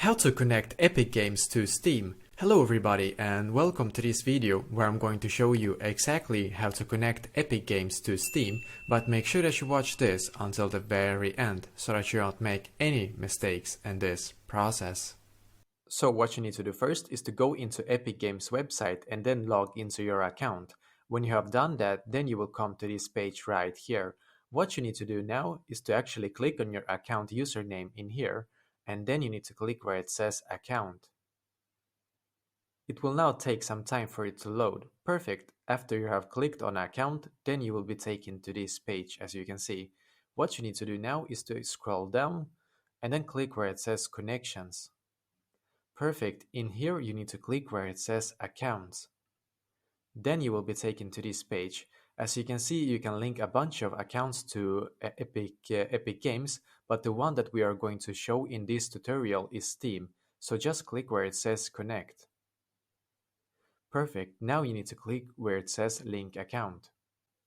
How to connect Epic Games to Steam. Hello everybody and welcome to this video where I'm going to show you exactly how to connect Epic Games to Steam, but make sure that you watch this until the very end so that you don't make any mistakes in this process. So what you need to do first is to go into Epic Games website and then log into your account. When you have done that, then you will come to this page right here. What you need to do now is to actually click on your account username in here, and then you need to click where it says account. It will now take some time for it to load. Perfect. After you have clicked on account, then you will be taken to this page as you can see. What you need to do now is to scroll down and then click where it says connections. Perfect. In here you need to click where it says accounts. Then you will be taken to this page. As you can see, you can link a bunch of accounts to Epic Games, but the one that we are going to show in this tutorial is Steam. So just click where it says connect. Perfect. Now you need to click where it says link account.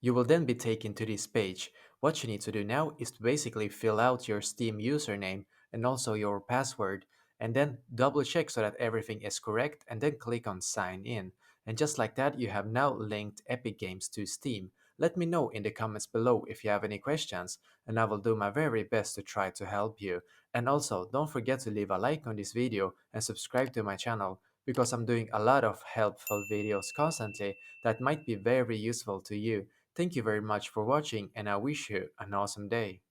You will then be taken to this page. What you need to do now is to basically fill out your Steam username and also your password, and then double check so that everything is correct and then click on sign in. And just like that, you have now linked Epic Games to Steam. Let me know in the comments below if you have any questions, and I will do my very best to try to help you. And also, don't forget to leave a like on this video and subscribe to my channel, because I'm doing a lot of helpful videos constantly that might be very useful to you. Thank you very much for watching, and I wish you an awesome day.